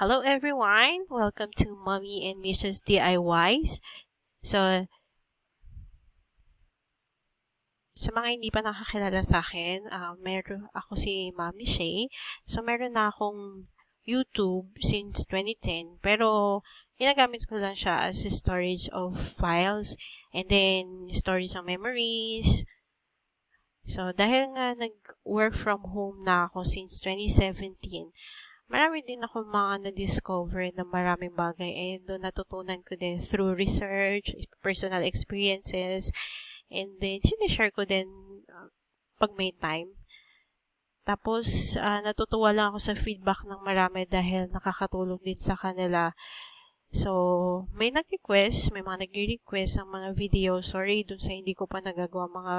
Hello everyone! Welcome to Mommy and Misha's DIYs. So, sa mga hindi pa nakakilala sa akin, meron ako si Mommy Shay. So, meron na akong YouTube since 2010. Pero, ginagamit ko lang siya as a storage of files and then storage ng memories. So, dahil nga nag-work from home na ako since 2017, marami din ako mga na-discover na maraming bagay and doon natutunan ko din through research, personal experiences, and then sinishare ko din pag may time. Tapos, natutuwa lang ako sa feedback ng marami dahil nakakatulong din sa kanila. So, may mga nagre-request ng mga videos. Sorry, dun sa hindi ko pa nagagawa mga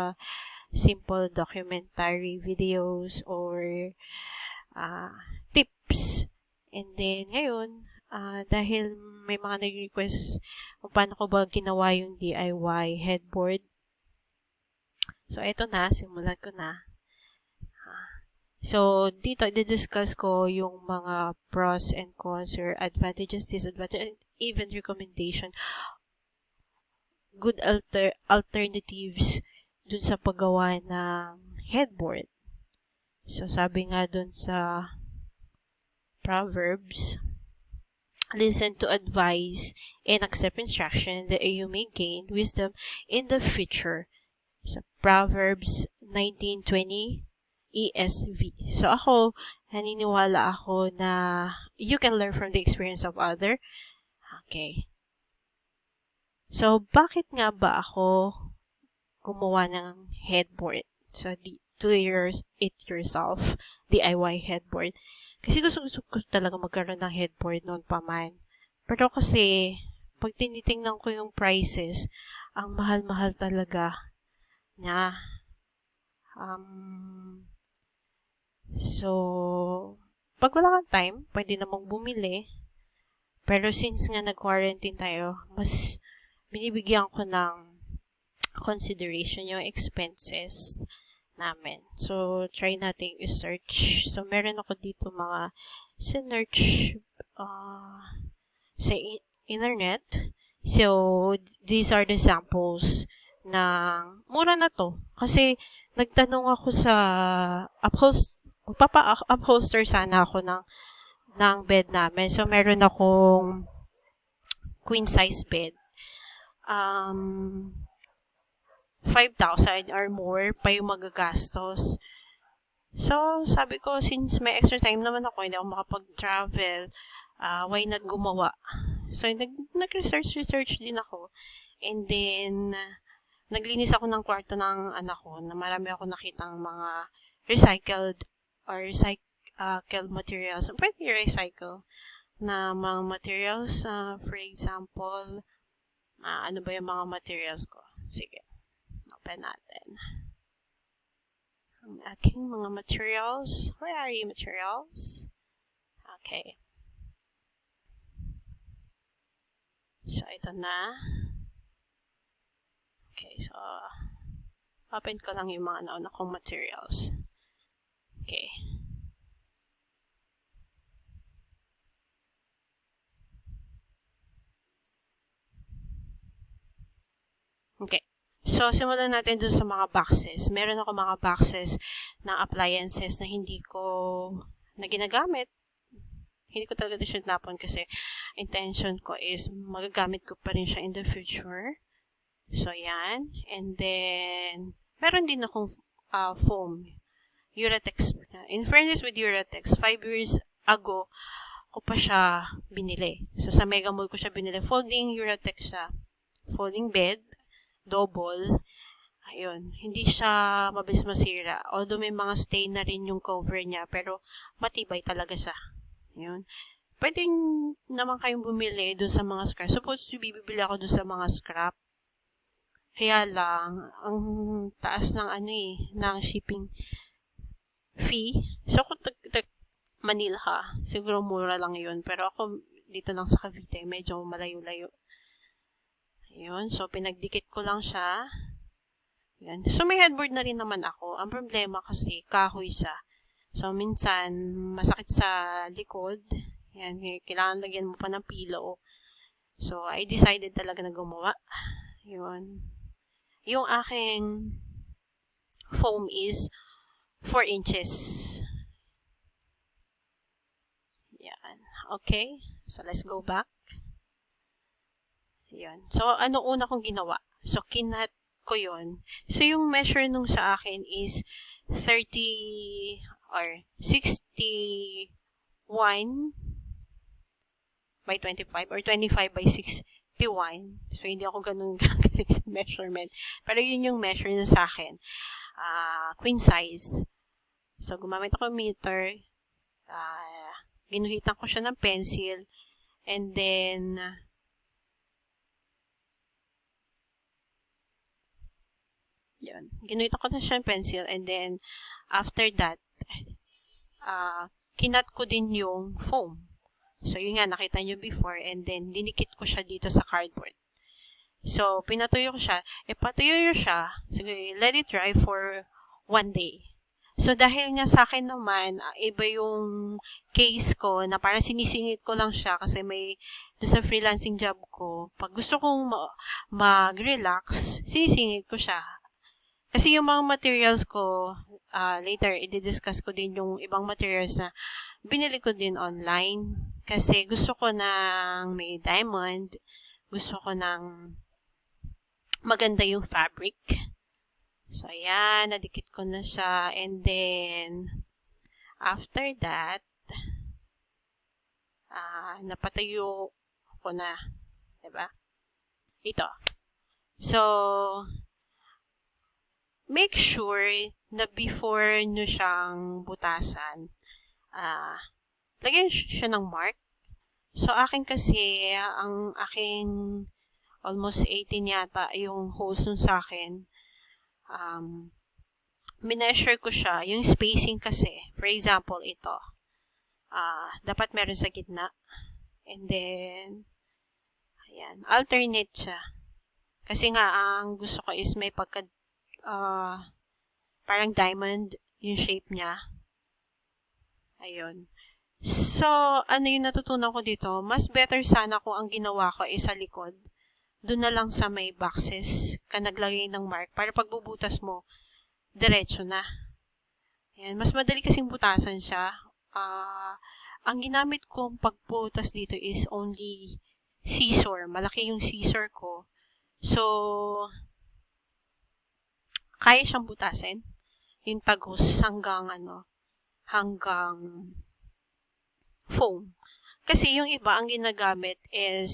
simple documentary videos or tips. And then, ngayon, dahil may mga nag-request kung paano ko ba ginawa yung DIY headboard. So, eto na. Simulan ko na. So, dito, i-discuss ko yung mga pros and cons or advantages, disadvantages, and even recommendation. Good alternatives dun sa paggawa ng headboard. So, sabi nga dun sa Proverbs, listen to advice and accept instruction that you may gain wisdom in the future. So, Proverbs 19:20 ESV. So, naniniwala ako na you can learn from the experience of other. Okay. So, bakit nga ba ako gumawa ng headboard? So, do it yourself, DIY headboard. Kasi gusto ko talaga magkaroon ng headboard noon pa man. Pero kasi, pag tinitingnan ko yung prices, ang mahal-mahal talaga niya. So, pag wala kang time, pwede namang bumili. Pero since nga nag-quarantine tayo, mas binibigyan ko ng consideration yung expenses namin. So, try natin i-search. So, meron ako dito mga sinearch sa internet. So, these are the samples ng mura na to. Kasi, nagtanong ako sa magpapa-upholster sana ako ng bed namin. So, meron akong queen size bed. 5,000 or more pa yung magagastos. So, sabi ko, since may extra time naman ako, hindi ako makapag-travel, why not gumawa? So, nag-research din ako. And then, naglinis ako ng kwarto ng anak ko na marami ako nakitang mga recycled materials. Pwede i-recycle na mga materials. For example, ano ba yung mga materials ko? Sige. Open natin. Ang aking mga materials. Where are you, materials? Okay. So, ito na. Okay, so, open ko lang yung mga nauna kong materials. Okay. Okay. So, simulan natin dun sa mga boxes. Meron ako mga boxes na appliances na hindi ko na ginagamit. Hindi ko talaga siya napon kasi intention ko is magagamit ko pa rin siya in the future. So, yan. And then, meron din akong foam. Uratex. In fairness with Uratex, 5 years ago, ko pa siya binili. So, sa Mega Mall ko siya binili. Folding Uratex siya. Folding bed. Double. Ayun. Hindi siya mabilis masira. Although may mga stain na rin yung cover niya, pero matibay talaga siya. Ayun. Pwede naman kayong bumili doon sa mga scrap. Suppose bibili ako doon sa mga scrap. Kaya lang, ang taas ng ng shipping fee. So, kung Manila ka, siguro mura lang yun. Pero ako, dito lang sa Cavite, medyo malayo-layo. Ayun. So, pinagdikit ko lang siya. Yan. So, may headboard na rin naman ako. Ang problema kasi, kahoy siya. So, minsan, masakit sa likod. Yan, kailangan lagyan mo pa ng pillow. So, I decided talaga na gumawa. Yun. Yung aking foam is 4 inches. Yan. Okay. So, let's go back. Yan. So, ano una kong ginawa? So, kinat ko yun. So, yung measure nung sa akin is 30 or 61 by 25 or 25 by 61. So, hindi ako ganun gagaling sa measurement. Pero yun yung measure na sa akin. Queen size. So, gumamit ako meter. Ginuhitan ko siya ng pencil. And then, yun. Ginuhitan ko na siya ng pencil. And then, after that, kinat ko din yung foam. So, yun nga, nakita nyo before, and then, dinikit ko siya dito sa cardboard. So, pinatuyo ko siya. Patuyo nyo siya. So, let it dry for 1 day. So, dahil nga sa akin naman, iba yung case ko, na parang sinisingit ko lang siya, kasi may, doon sa freelancing job ko, pag gusto kong mag-relax, sinisingit ko siya. Kasi yung mga materials ko, later, i-discuss ko din yung ibang materials na binili ko din online. Kasi gusto ko ng may diamond. Gusto ko ng maganda yung fabric. So, ayan. Nadikit ko na siya. And then, after that, napatayo ko na. Diba? Ito. So, make sure na before nyo siyang butasan, lagyan siya ng mark. So, akin kasi, ang aking almost 18 yata yung holes nun sa akin. Mineasure ko siya. Yung spacing kasi, for example, ito. Dapat meron sa gitna. And then, ayan, alternate siya. Kasi nga, ang gusto ko is may pagka, parang diamond yung shape niya. Ayun. So, ano yung natutunan ko dito? Mas better sana kung ang ginawa ko is sa likod. Doon na lang sa may boxes ka naglagay ng mark para pagbubutas mo, diretso na. Ayan. Mas madali kasing butasan siya. Ang ginamit kong pagbutas dito is only scissor. Malaki yung scissor ko. So, kaya siyang butasin. Yung tagos hanggang foam. Kasi yung iba, ang ginagamit is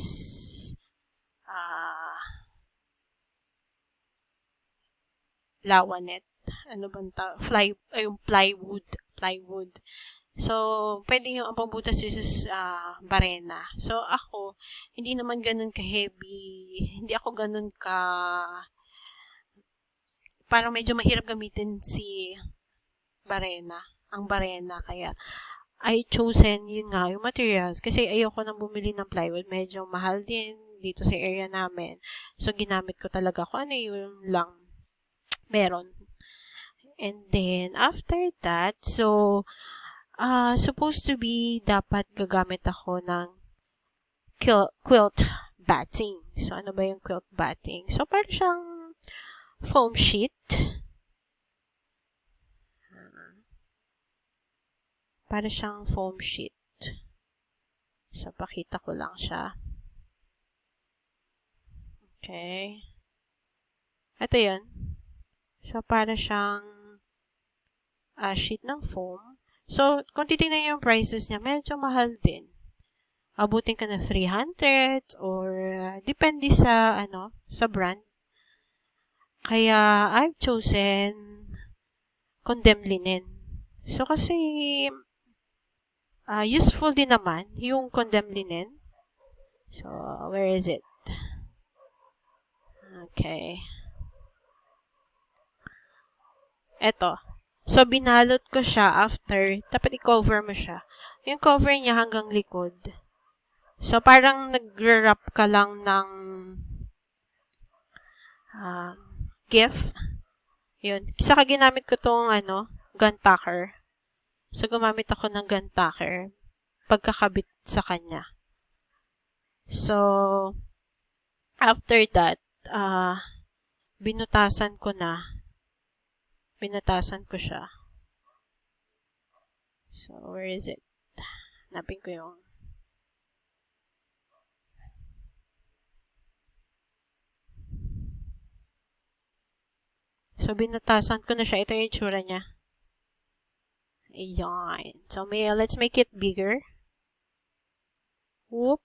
lawanet. Ano bang plywood. So, pwede yung ang pambutas is barena. So, ako, hindi naman ganun ka-heavy. Hindi ako ganun parang medyo mahirap gamitin si ang barena. Kaya, I chosen, yun nga, yung materials. Kasi ayoko nang bumili ng plywood. Medyo mahal din dito sa area namin. So, ginamit ko talaga kung ano yung lang meron. And then, after that, so, supposed to be, dapat gagamit ako ng quilt batting. So, ano ba yung quilt batting? So, parang siyang foam sheet. Para siyang foam sheet. So, pakita ko lang siya. Okay. Ito yun. So, para siyang sheet ng foam. So, kung titignan yung prices niya, medyo mahal din. Abutin ka na 300 or depende sa, sa brand. Kaya, I've chosen condemned linen. So, kasi, useful din naman yung condemned linen. So, where is it? Okay. Eto. So, binalot ko siya after. Dapat i-cover mo siya. Yung cover niya hanggang likod. So, parang nag-wrap ka lang ng gift. Yun. Saka ginamit ko tong gun tucker. So, gumamit ako ng gun tucker pagkakabit sa kanya. So, after that, binutasan ko siya. So, where is it? Hanapin ko yung So, binatasan ko na siya. Ito yung itsura niya. Ayan. So, let's make it bigger. Whoop.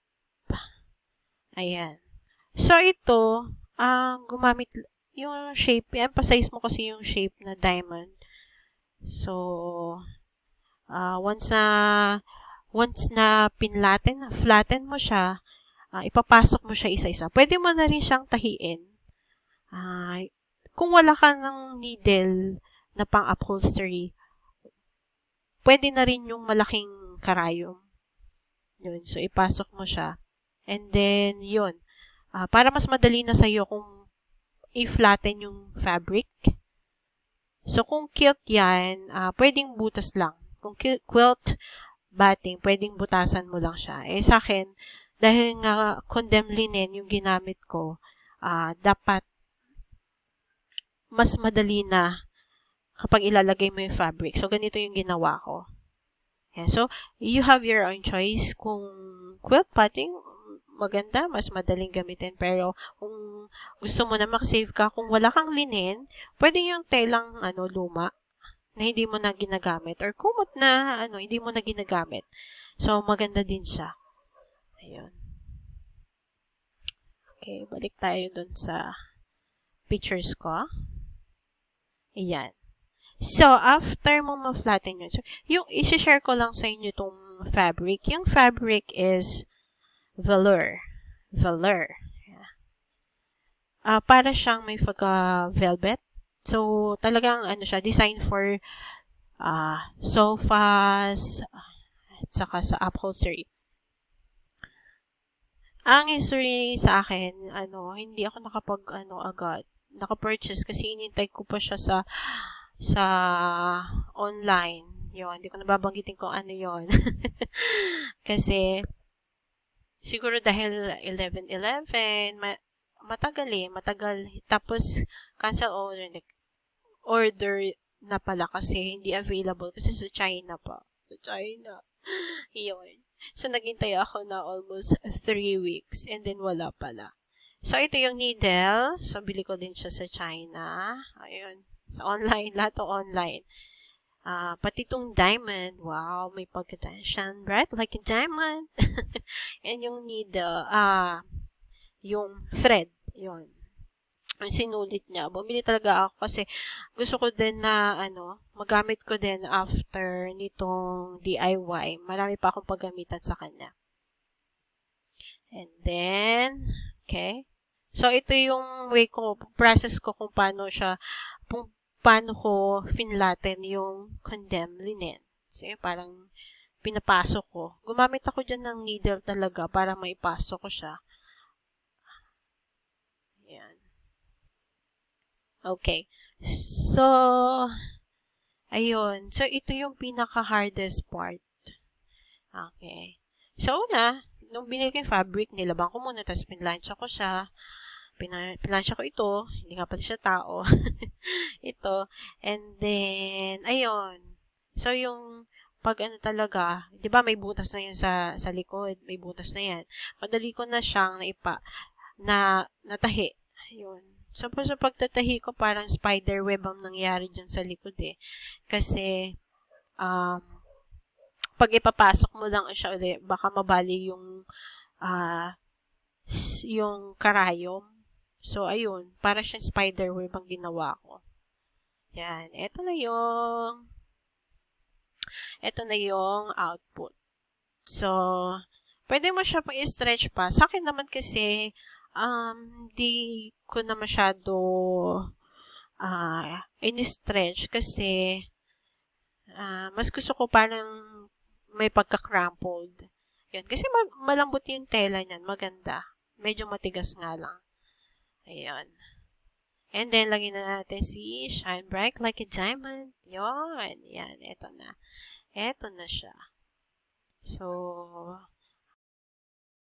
Ayan. So, ito, gumamit yung shape. I-emphasize mo kasi yung shape na diamond. So, once na flatten mo siya, ipapasok mo siya isa-isa. Pwede mo na rin siyang tahiin. Kung wala ka ng needle na pang-upholstery, pwede na rin yung malaking karayom. Yun. So, ipasok mo siya. And then, yun. Para mas madali na sa'yo kung i-flatten yung fabric. So, kung kilt yan, pwedeng butas lang. Kung quilt batting, pwedeng butasan mo lang siya. Sa akin, dahil nga condemned linen yung ginamit ko, dapat mas madali na kapag ilalagay mo yung fabric. So, ganito yung ginawa ko. Yeah, so, you have your own choice. Kung quilt patting, maganda, mas madaling gamitin. Pero, kung gusto mo na makasave ka, kung wala kang linen, pwede yung telang luma na hindi mo na ginagamit. Or kumot na hindi mo na ginagamit. So, maganda din siya. Ayun. Okay, balik tayo dun sa pictures ko. Ayan. So, after mo ma-flatten yun, so, yung isi-share ko lang sa inyo itong fabric. Yung fabric is velour. Velour. Yeah. Para siyang may velvet. So, talagang siya, designed for sofas, at saka sa upholstery. Ang history sa akin, hindi ako agad naka-purchase kasi inintay ko pa siya sa online. Yun, hindi ko nababanggitin kung ano yun. Kasi, siguro dahil 11/11, matagal. Tapos, cancel order na pala kasi hindi available kasi sa China pa. Sa China. Yun. So, naghintay ako na almost 3 weeks and then wala pala. So, ito yung needle. So, bili ko din siya sa China. Ayun. Sa online. Lahat o online. Pati itong diamond. Wow, may shine bright like a diamond. And yung needle. Yung thread. Yun. Ang sinulit niya. Bumili talaga ako kasi gusto ko din na, magamit ko din after nitong DIY. Marami pa akong paggamitan sa kanya. And then, okay. So, ito yung process ko kung paano ko finlatten yung condemned linen. So, parang pinapasok ko. Gumamit ako dyan ng needle talaga para maipasok ko siya. Ayan. Okay. So, ayun. So, ito yung pinaka-hardest part. Okay. So, nung binili ko yung fabric, nilabang ko muna, tapos pinlansya ko siya. Pinlansya ko ito. Hindi nga pala siya tao. Ito. And then, ayun. So, yung pag talaga, di ba may butas na yan sa likod. May butas na yan. Madali ko na siyang natahi. Ayun. So, sa pagtatahi ko, parang spider web ang nangyari dyan sa likod eh. Kasi, pag ipapasok mo lang siya ulit, baka mabali yung karayom. So, ayun. Para siyang spider web ang ginawa ko. Yan. Ito na yung output. So, pwede mo siya i-stretch pa. Sa akin naman kasi, di ko na masyado in-stretch kasi mas gusto ko parang may pagka-crumpled. Yan. Kasi malambot yung tela niyan. Maganda. Medyo matigas nga lang. Ayan. And then, lagyan na natin si Shine Bright Like a Diamond. Yan. Yan. Ito na. Ito na siya. So,